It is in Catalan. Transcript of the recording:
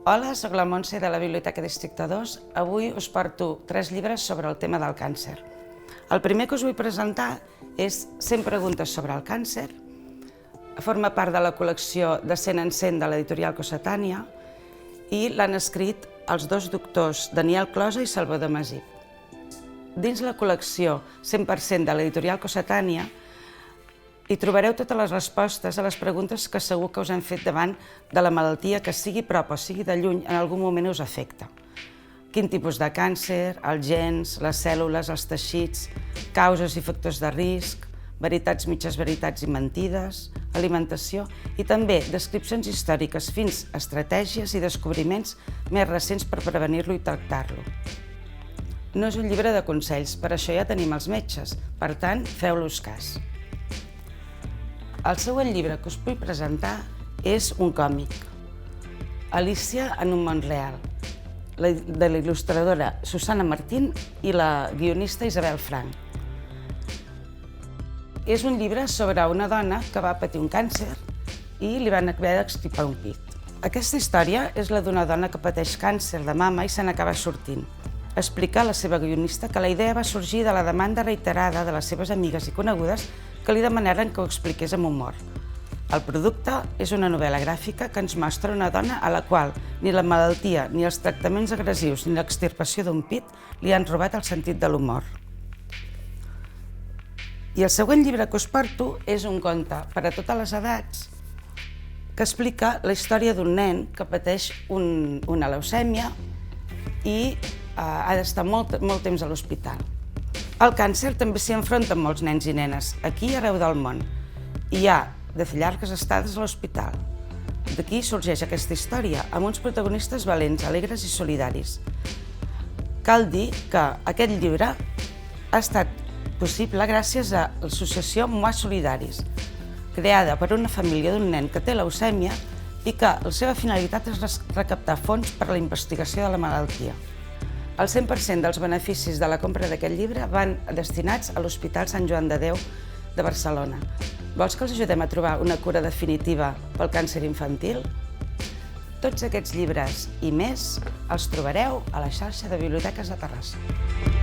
Hola, soc la Montse de la Biblioteca Districte 2. Avui us porto 3 llibres sobre el tema del càncer. El primer que us vull presentar és 100 preguntes sobre el càncer. Forma part de la col·lecció de 100 en 100 de l'editorial Cossetània i l'han escrit els dos doctors Daniel Closa i Salvador Masip. Dins la col·lecció 100% de l'editorial Cossetània hi trobareu totes les respostes a les preguntes que segur que us hem fet davant de la malaltia que sigui prop o sigui de lluny en algun moment us afecta. Quin tipus de càncer, els gens, les cèl·lules, els teixits, causes i factors de risc, veritats, mitges veritats i mentides, alimentació i també descripcions històriques fins a estratègies i descobriments més recents per prevenir-lo i tractar-lo. No és un llibre de consells, per això ja tenim els metges, per tant, feu-los cas. El següent llibre que us vull presentar és un còmic, Alícia en un món real, de la il·lustradora Susana Martín i la guionista Isabel Frank. És un llibre sobre una dona que va patir un càncer i li van haver d'extirpar un pit. Aquesta història és la d'una dona que pateix càncer de mama i se n'acaba sortint. Explica a la seva guionista que la idea va sorgir de la demanda reiterada de les seves amigues i conegudes que li demanaren que ho expliqués amb humor. El producte és una novel·la gràfica que ens mostra una dona a la qual ni la malaltia, ni els tractaments agressius, ni l'extirpació d'un pit li han robat el sentit de l'humor. I el següent llibre que us porto és un conte per a totes les edats que explica la història d'un nen que pateix una leucèmia i ha d'estar molt temps a l'hospital. Al càncer també s'hi enfronten molts nens i nenes, aquí i arreu del món, i ha de fer llargues estades a l'hospital. D'aquí sorgeix aquesta història, amb uns protagonistes valents, alegres i solidaris. Cal dir que aquest llibre ha estat possible gràcies a l'associació Moi Solidaris, creada per una família d'un nen que té leucèmia i que la seva finalitat és recaptar fons per a la investigació de la malaltia. El 100% dels beneficis de la compra d'aquest llibre van destinats a l'Hospital Sant Joan de Déu de Barcelona. Vols que els ajudem a trobar una cura definitiva pel càncer infantil? Tots aquests llibres i més els trobareu a la xarxa de biblioteques de Terrassa.